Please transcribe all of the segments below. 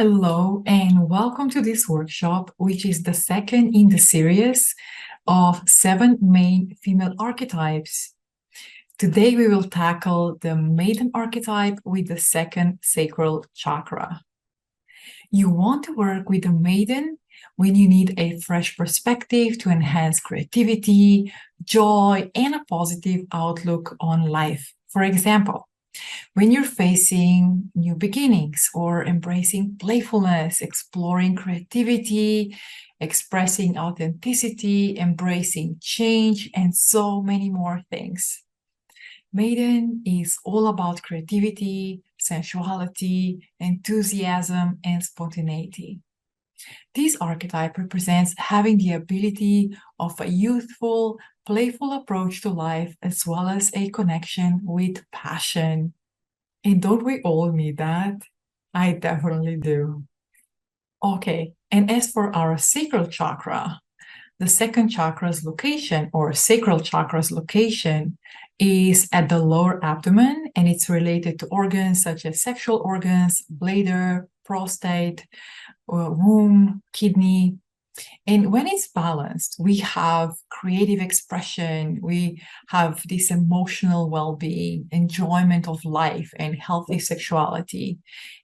Hello, and welcome to this workshop, which is the second in the series of 7 main female archetypes. Today, we will tackle the Maiden archetype with the second sacral chakra. You want to work with the Maiden when you need a fresh perspective to enhance creativity, joy, and a positive outlook on life. For example, when you're facing new beginnings or embracing playfulness, exploring creativity, expressing authenticity, embracing change, and so many more things. Maiden is all about creativity, sensuality, enthusiasm, and spontaneity. This archetype represents having the ability of a youthful, playful approach to life, as well as a connection with passion. And don't we all need that? I definitely do. Okay, and as for our sacral chakra, the second chakra's location or sacral chakra's location is at the lower abdomen, and it's related to organs such as sexual organs, bladder, prostate, womb, kidney. And when it's balanced, we have creative expression, we have this emotional well-being, enjoyment of life, and healthy sexuality.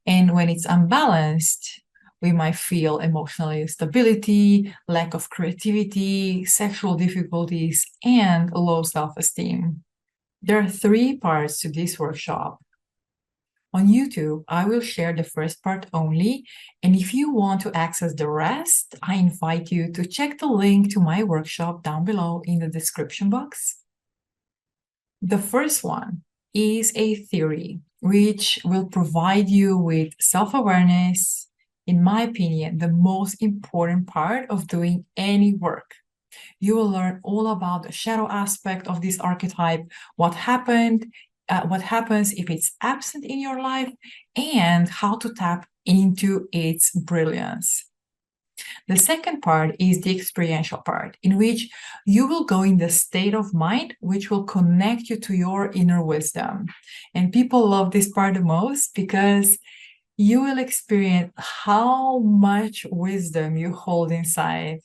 And when it's unbalanced, we might feel emotional instability, lack of creativity, sexual difficulties, and low self-esteem. There are 3 parts to this workshop. On YouTube, I will share the first part only, and if you want to access the rest, I invite you to check the link to my workshop down below in the description box. The first one is a theory which will provide you with self-awareness, in my opinion, the most important part of doing any work. You will learn all about the shadow aspect of this archetype, what happens if it's absent in your life, and how to tap into its brilliance. The second part is the experiential part, in which you will go in the state of mind, which will connect you to your inner wisdom. And people love this part the most because you will experience how much wisdom you hold inside.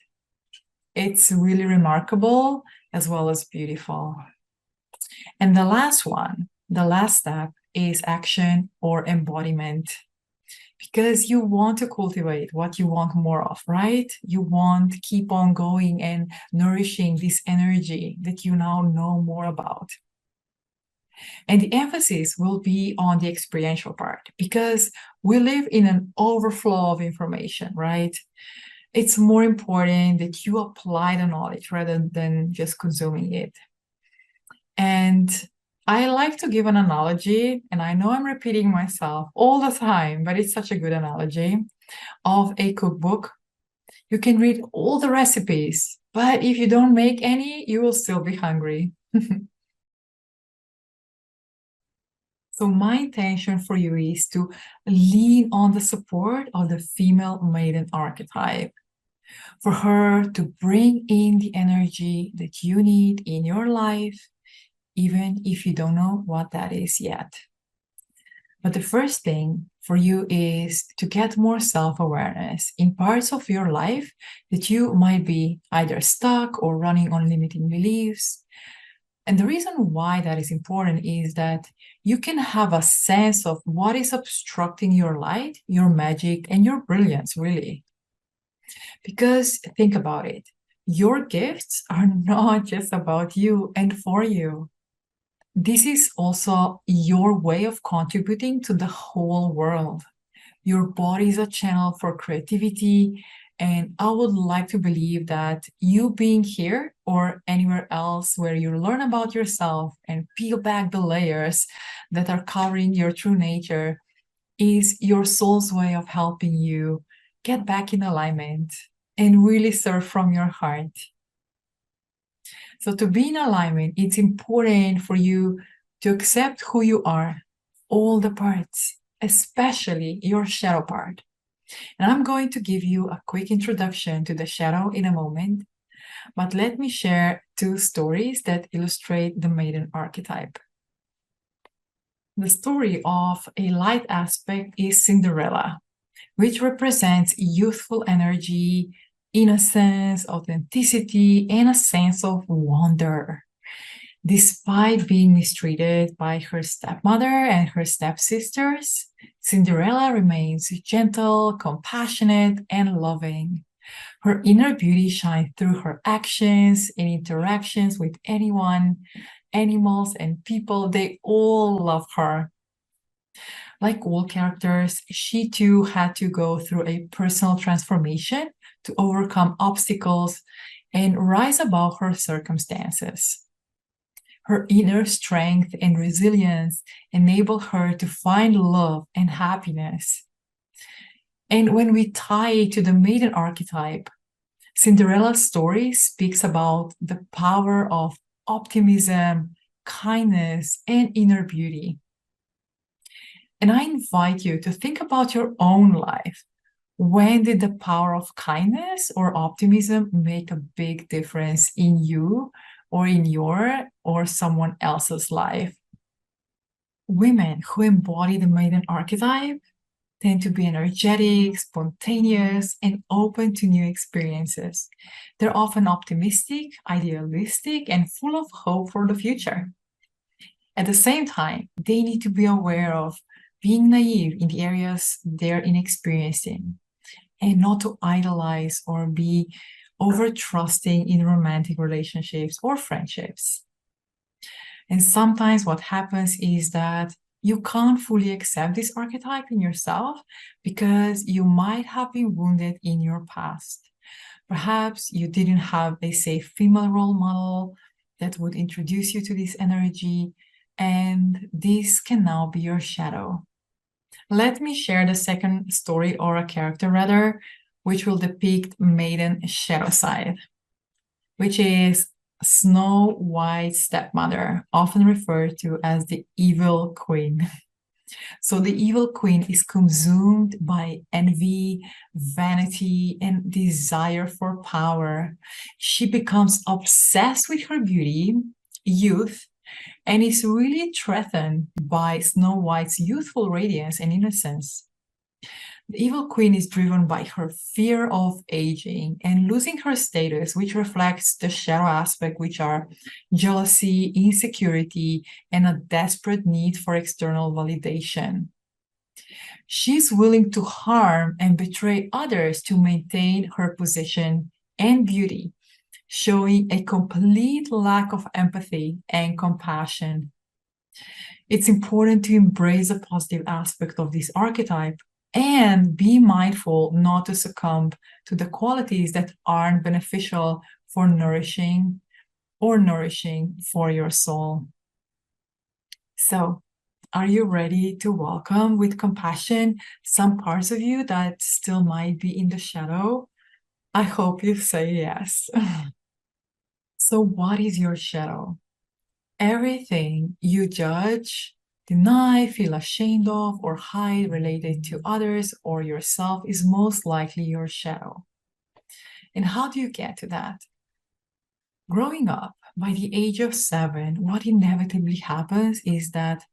It's really remarkable as well as beautiful. And the last one, the last step is action or embodiment, because you want to cultivate what you want more of, right? You want to keep on going and nourishing this energy that you now know more about. And the emphasis will be on the experiential part, because we live in an overflow of information, right? It's more important that you apply the knowledge rather than just consuming it. And I like to give an analogy, and I know I'm repeating myself all the time, but it's such a good analogy of a cookbook. You can read all the recipes, but if you don't make any, you will still be hungry. So my intention for you is to lean on the support of the female maiden archetype, for her to bring in the energy that you need in your life, even if you don't know what that is yet. But the first thing for you is to get more self-awareness in parts of your life that you might be either stuck or running on limiting beliefs. And the reason why that is important is that you can have a sense of what is obstructing your light, your magic, and your brilliance, really. Because think about it, your gifts are not just about you and for you. This is also your way of contributing to the whole world. Your body is a channel for creativity, and I would like to believe that you being here or anywhere else where you learn about yourself and peel back the layers that are covering your true nature is your soul's way of helping you get back in alignment and really serve from your heart. So to be in alignment, it's important for you to accept who you are, all the parts, especially your shadow part. And I'm going to give you a quick introduction to the shadow in a moment, but let me share 2 stories that illustrate the maiden archetype. The story of a light aspect is Cinderella, which represents youthful energy, innocence, authenticity, and a sense of wonder. Despite being mistreated by her stepmother and her stepsisters, Cinderella remains gentle, compassionate, and loving. Her inner beauty shines through her actions and interactions with anyone, animals, and people. They all love her. Like all characters, she too had to go through a personal transformation to overcome obstacles and rise above her circumstances. Her inner strength and resilience enable her to find love and happiness. And when we tie it to the Maiden archetype, Cinderella's story speaks about the power of optimism, kindness, and inner beauty. And I invite you to think about your own life. When did the power of kindness or optimism make a big difference in you or in your or someone else's life? Women who embody the Maiden archetype tend to be energetic, spontaneous, and open to new experiences. They're often optimistic, idealistic, and full of hope for the future. At the same time, they need to be aware of being naive in the areas they're inexperienced in, and not to idolize or be over-trusting in romantic relationships or friendships. And sometimes what happens is that you can't fully accept this archetype in yourself because you might have been wounded in your past. Perhaps you didn't have a safe female role model that would introduce you to this energy, and this can now be your shadow. Let me share the second story, or a character rather, which will depict Maiden's shadow side, which is Snow White's stepmother, often referred to as the evil queen. So the evil queen is consumed by envy, vanity, and desire for power. She becomes obsessed with her beauty, youth, and is really threatened by Snow White's youthful radiance and innocence. The evil queen is driven by her fear of aging and losing her status, which reflects the shadow aspect, which are jealousy, insecurity, and a desperate need for external validation. She's willing to harm and betray others to maintain her position and beauty, showing a complete lack of empathy and compassion. It's important to embrace the positive aspect of this archetype and be mindful not to succumb to the qualities that aren't beneficial for nourishing for your soul. So, are you ready to welcome with compassion some parts of you that still might be in the shadow? I hope you say yes. So, what is your shadow? Everything you judge, deny, feel ashamed of, or hide related to others or yourself is most likely your shadow. And how do you get to that? Growing up, by the age of 7, what inevitably happens is that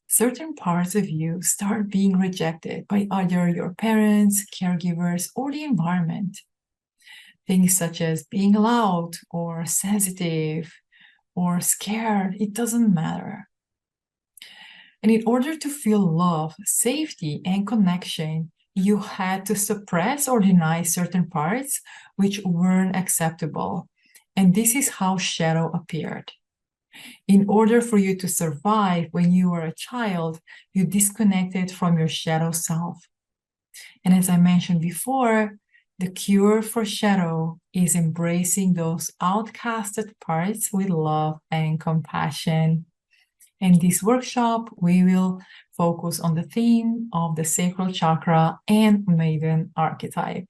certain parts of you start being rejected by either your parents, caregivers, or the environment. Things such as being loud or sensitive or scared, it doesn't matter. And in order to feel love, safety, and connection, you had to suppress or deny certain parts which weren't acceptable. And this is how shadow appeared. In order for you to survive when you were a child, you disconnected from your shadow self. And as I mentioned before, the cure for shadow is embracing those outcasted parts with love and compassion. In this workshop, we will focus on the theme of the sacral chakra and Maiden archetype.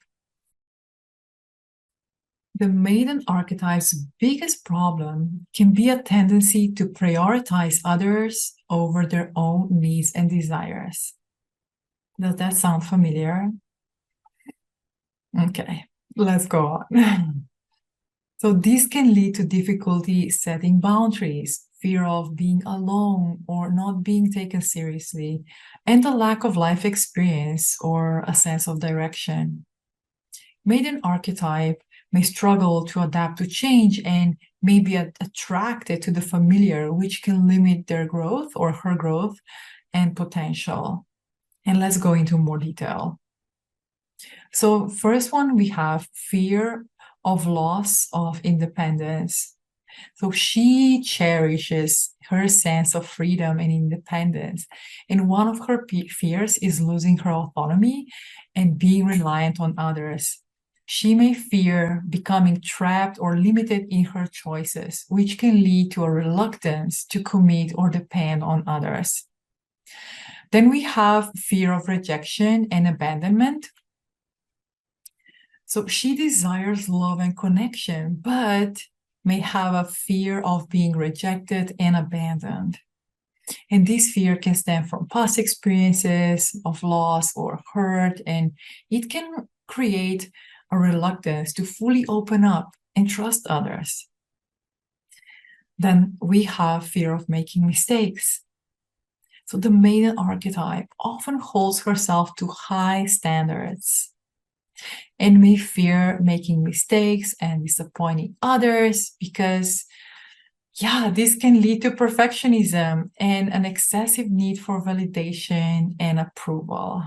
The Maiden archetype's biggest problem can be a tendency to prioritize others over their own needs and desires. Does that sound familiar? Okay, let's go on. So this can lead to difficulty setting boundaries, fear of being alone or not being taken seriously, and a lack of life experience or a sense of direction. Maiden archetype may struggle to adapt to change and may be attracted to the familiar, which can limit their growth or her growth and potential. And let's go into more detail. So first one, we have fear of loss of independence. So she cherishes her sense of freedom and independence. And one of her fears is losing her autonomy and being reliant on others. She may fear becoming trapped or limited in her choices, which can lead to a reluctance to commit or depend on others. Then we have fear of rejection and abandonment. So she desires love and connection, but may have a fear of being rejected and abandoned. And this fear can stem from past experiences of loss or hurt, and it can create a reluctance to fully open up and trust others. Then we have fear of making mistakes. So the maiden archetype often holds herself to high standards and may fear making mistakes and disappointing others because, this can lead to perfectionism and an excessive need for validation and approval.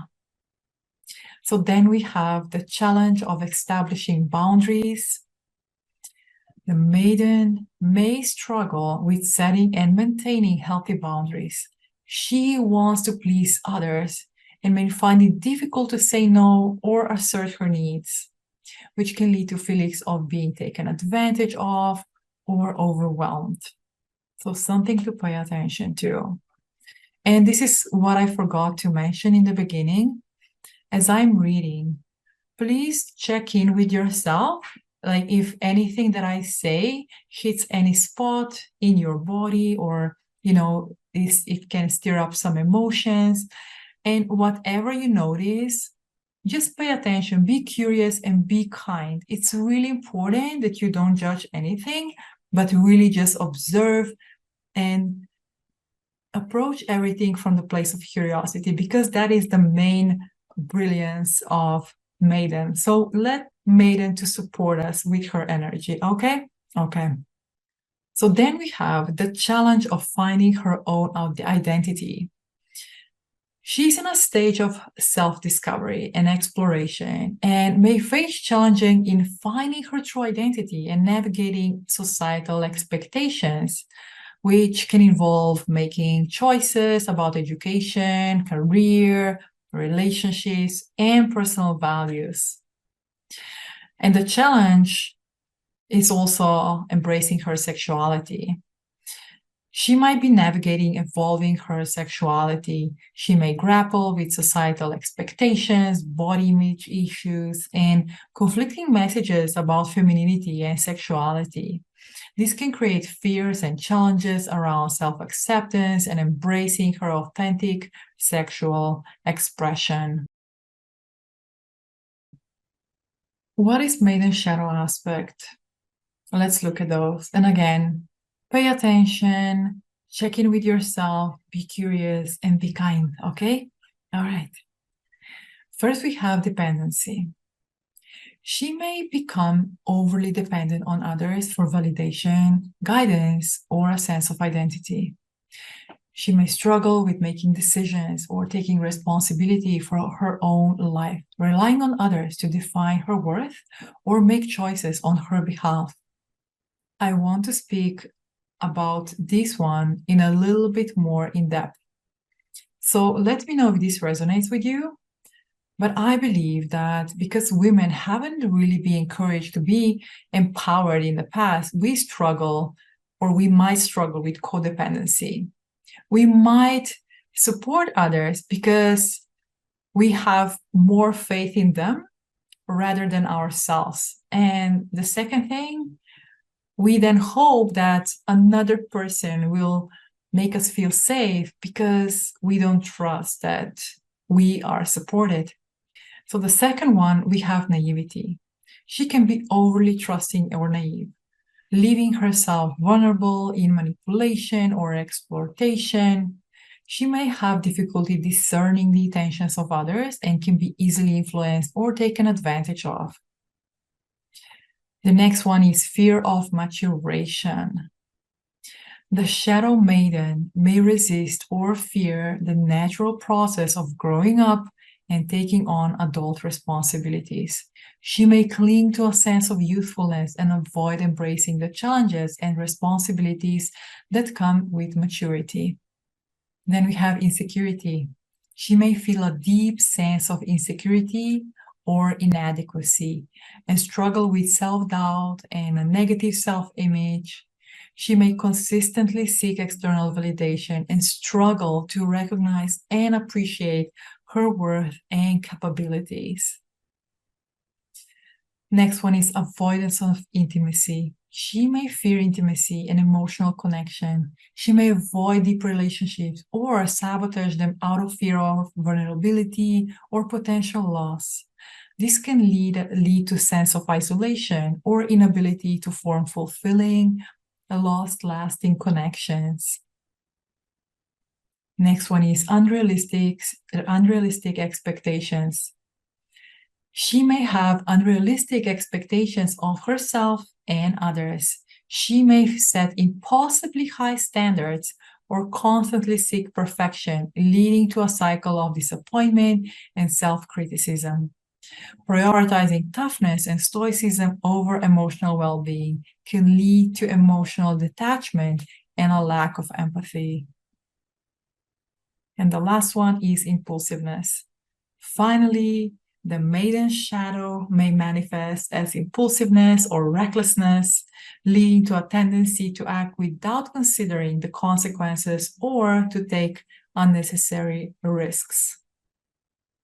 So then we have the challenge of establishing boundaries. The maiden may struggle with setting and maintaining healthy boundaries. She wants to please others and may find it difficult to say no or assert her needs, which can lead to feelings of being taken advantage of or overwhelmed. So something to pay attention to. And this is what I forgot to mention in the beginning. As I'm reading, please check in with yourself, like if anything that I say hits any spot in your body or, it can stir up some emotions. And whatever you notice, just pay attention, be curious, and be kind. It's really important that you don't judge anything, but really just observe and approach everything from the place of curiosity, because that is the main brilliance of Maiden. So let Maiden to support us with her energy, okay? Okay. So then we have the challenge of finding her own identity. She's in a stage of self-discovery and exploration and may face challenges in finding her true identity and navigating societal expectations, which can involve making choices about education, career, relationships, and personal values. And the challenge is also embracing her sexuality. She might be navigating evolving her sexuality. She may grapple with societal expectations, body image issues, and conflicting messages about femininity and sexuality. This can create fears and challenges around self-acceptance and embracing her authentic sexual expression. What is Maiden Shadow aspect? Let's look at those. And again, pay attention, check in with yourself, be curious, and be kind, okay? All right. First, we have dependency. She may become overly dependent on others for validation, guidance, or a sense of identity. She may struggle with making decisions or taking responsibility for her own life, relying on others to define her worth or make choices on her behalf. I want to speak about this one in a little bit more in depth. So let me know if this resonates with you. But I believe that because women haven't really been encouraged to be empowered in the past, we struggle, or we might struggle with codependency. We might support others because we have more faith in them rather than ourselves. And the second thing, we then hope that another person will make us feel safe because we don't trust that we are supported. So the second one, we have naivety. She can be overly trusting or naive, leaving herself vulnerable in manipulation or exploitation. She may have difficulty discerning the intentions of others and can be easily influenced or taken advantage of. The next one is fear of maturation. The Shadow Maiden may resist or fear the natural process of growing up and taking on adult responsibilities. She may cling to a sense of youthfulness and avoid embracing the challenges and responsibilities that come with maturity. Then we have insecurity. She may feel a deep sense of insecurity or inadequacy and struggle with self-doubt and a negative self-image. She may consistently seek external validation and struggle to recognize and appreciate her worth and capabilities. Next one is avoidance of intimacy. She may fear intimacy and emotional connection. She may avoid deep relationships or sabotage them out of fear of vulnerability or potential loss. This can lead to sense of isolation or inability to form fulfilling, lasting connections. Next one is unrealistic expectations. She may have unrealistic expectations of herself and others. She may set impossibly high standards or constantly seek perfection, leading to a cycle of disappointment and self-criticism. Prioritizing toughness and stoicism over emotional well-being can lead to emotional detachment and a lack of empathy. And the last one is impulsiveness. Finally, the maiden shadow may manifest as impulsiveness or recklessness, leading to a tendency to act without considering the consequences or to take unnecessary risks.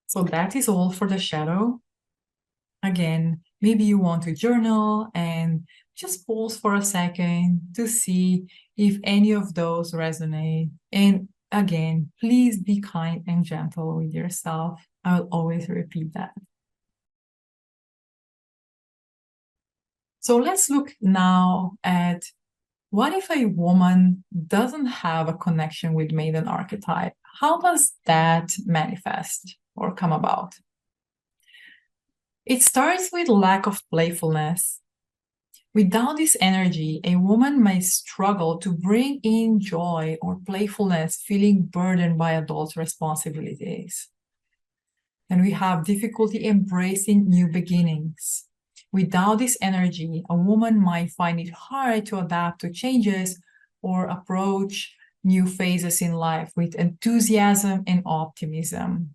So that is all for the shadow. Again, maybe you want to journal and just pause for a second to see if any of those resonate. And again, please be kind and gentle with yourself. I will always repeat that. So let's look now at what if a woman doesn't have a connection with Maiden Archetype? How does that manifest or come about? It starts with lack of playfulness. Without this energy, a woman may struggle to bring in joy or playfulness, feeling burdened by adult responsibilities. And we have difficulty embracing new beginnings. Without this energy, a woman might find it hard to adapt to changes or approach new phases in life with enthusiasm and optimism,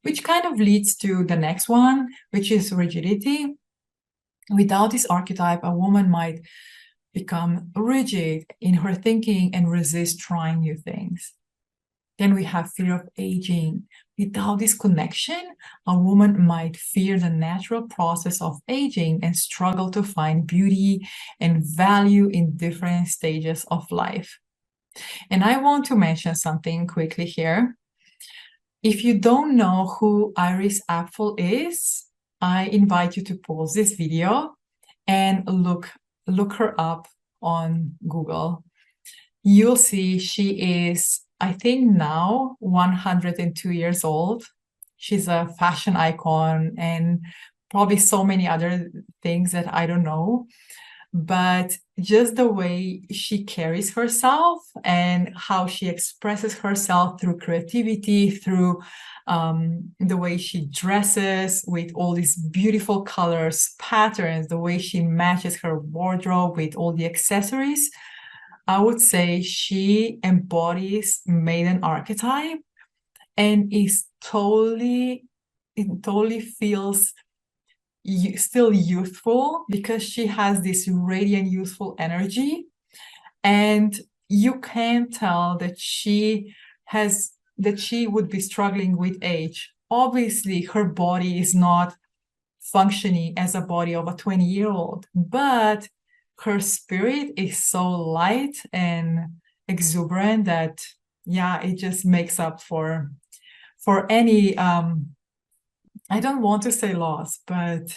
which kind of leads to the next one, which is rigidity. Without this archetype, a woman might become rigid in her thinking and resist trying new things. Then we have fear of aging. Without this connection, a woman might fear the natural process of aging and struggle to find beauty and value in different stages of life. And I want to mention something quickly here. If you don't know who Iris Apfel is, I invite you to pause this video and look her up on Google. You'll see she is, I think now, 102 years old. She's a fashion icon and probably so many other things that I don't know. But just the way she carries herself and how she expresses herself through creativity, through the way she dresses with all these beautiful colors, patterns, the way she matches her wardrobe with all the accessories, I would say she embodies Maiden Archetype and is totally feels still youthful because she has this radiant youthful energy, and you can tell that she would be struggling with age. Obviously her body is not functioning as a body of a 20-year-old, but her spirit is so light and exuberant that it just makes up for any I don't want to say loss, but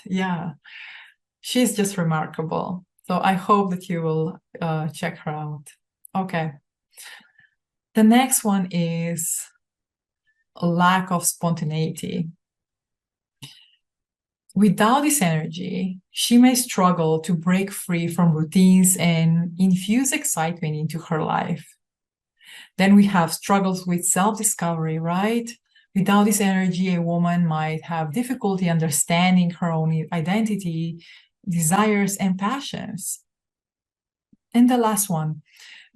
she's just remarkable. So I hope that you will check her out. Okay. The next one is a lack of spontaneity. Without this energy, she may struggle to break free from routines and infuse excitement into her life. Then we have struggles with self-discovery, right? Without this energy, a woman might have difficulty understanding her own identity, desires, and passions. And the last one,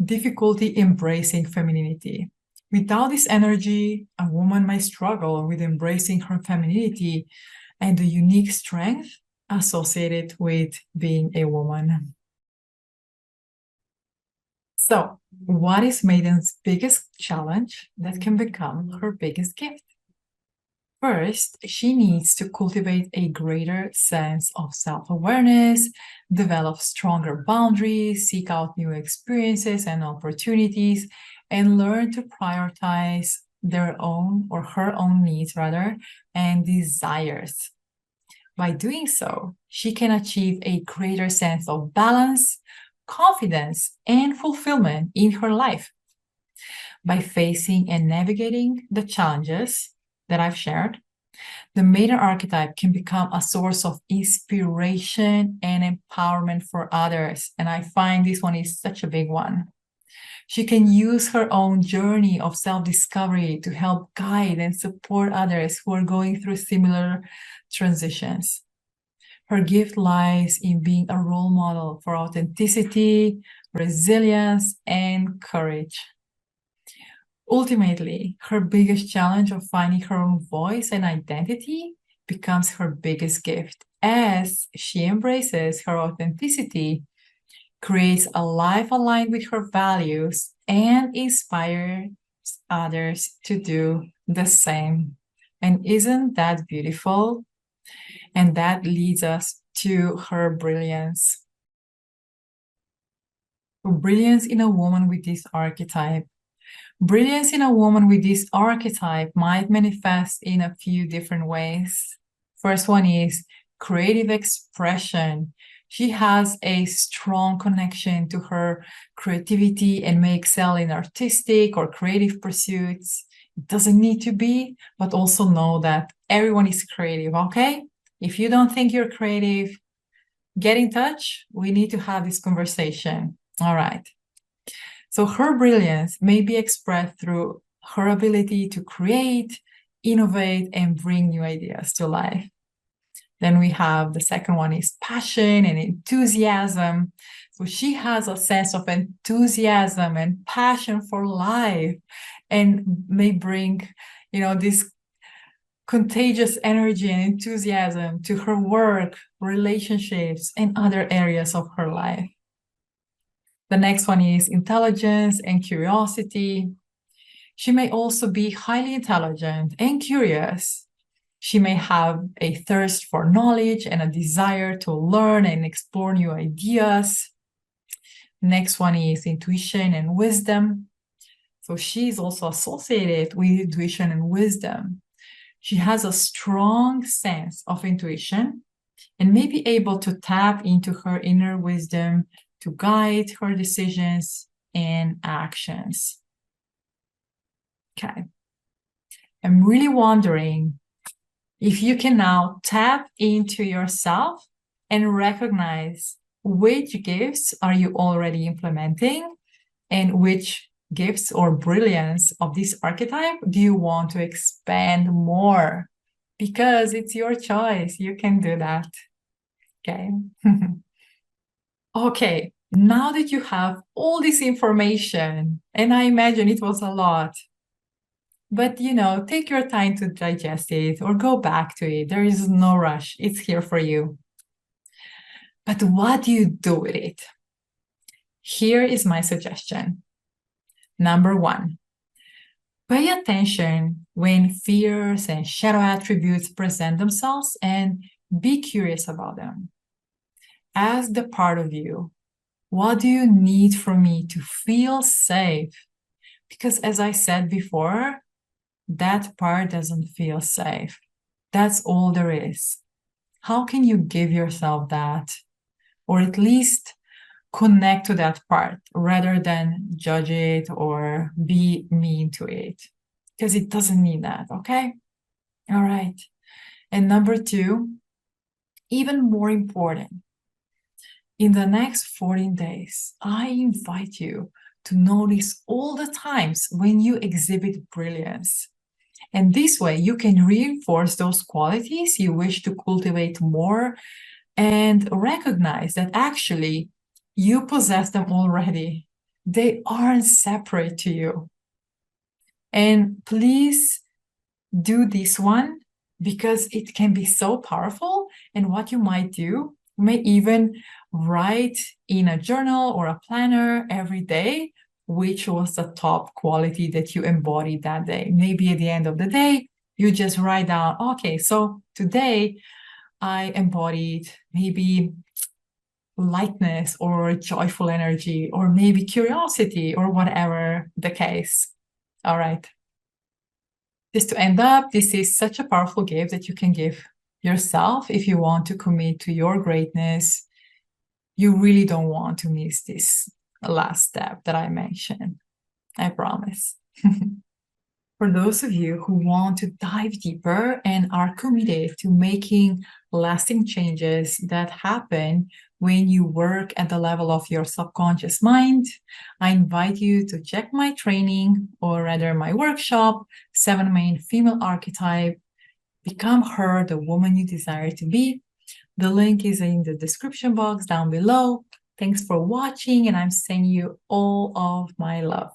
difficulty embracing femininity. Without this energy, a woman might struggle with embracing her femininity and the unique strength associated with being a woman. So, what is Maiden's biggest challenge that can become her biggest gift? First, she needs to cultivate a greater sense of self-awareness, develop stronger boundaries, seek out new experiences and opportunities, and learn to prioritize their own or her own needs rather and desires. By doing so, she can achieve a greater sense of balance, confidence, and fulfillment in her life. By facing and navigating the challenges that I've shared, the Maiden archetype can become a source of inspiration and empowerment for others. And I find this one is such a big one. She can use her own journey of self-discovery to help guide and support others who are going through similar transitions. Her gift lies in being a role model for authenticity, resilience, and courage. Ultimately, her biggest challenge of finding her own voice and identity becomes her biggest gift as she embraces her authenticity, creates a life aligned with her values, and inspires others to do the same. And isn't that beautiful? And that leads us to her brilliance. Brilliance in a woman with this archetype. Brilliance in a woman with this archetype might manifest in a few different ways. First one is creative expression. She has a strong connection to her creativity and may excel in artistic or creative pursuits. It doesn't need to be, but also know that everyone is creative, okay? If you don't think you're creative, get in touch. We need to have this conversation. All right. So her brilliance may be expressed through her ability to create, innovate, and bring new ideas to life. Then we have the second one is passion and enthusiasm. So she has a sense of enthusiasm and passion for life and may bring, this contagious energy and enthusiasm to her work, relationships, and other areas of her life. The next one is intelligence and curiosity. She may also be highly intelligent and curious. She may have a thirst for knowledge and a desire to learn and explore new ideas. Next one is intuition and wisdom. So she's also associated with intuition and wisdom. She has a strong sense of intuition and may be able to tap into her inner wisdom to guide her decisions and actions. Okay. I'm really wondering if you can now tap into yourself and recognize which gifts are you already implementing and which gifts or brilliance of this archetype do you want to expand more? Because it's your choice. You can do that. Okay. Okay, now that you have all this information, and I imagine it was a lot, but take your time to digest it or go back to it. There is no rush. It's here for you. But what do you do with it? Here is my suggestion. Number one, pay attention when fears and shadow attributes present themselves and be curious about them. Ask the part of you, what do you need from me to feel safe? Because as I said before, that part doesn't feel safe. That's all there is. How can you give yourself that? Or at least connect to that part rather than judge it or be mean to it, because it doesn't need that, okay? All right. And number two, even more important, in the next 14 days, I invite you to notice all the times when you exhibit brilliance. And this way, you can reinforce those qualities you wish to cultivate more and recognize that actually you possess them already. They aren't separate to you. And please do this one because it can be so powerful. And what you might do, you may even write in a journal or a planner every day which was the top quality that you embodied that day. Maybe at the end of the day, you just write down, okay, so today I embodied maybe lightness or joyful energy, or maybe curiosity, or whatever the case. All right. Just to end up, this is such a powerful gift that you can give yourself if you want to commit to your greatness. You really don't want to miss this last step that I mentioned. I promise. For those of you who want to dive deeper and are committed to making lasting changes that happen when you work at the level of your subconscious mind, I invite you to check my training, or rather my workshop, 7 Main Female Archetype, Become Her, the Woman You Desire to Be. The link is in the description box down below. Thanks for watching, and I'm sending you all of my love.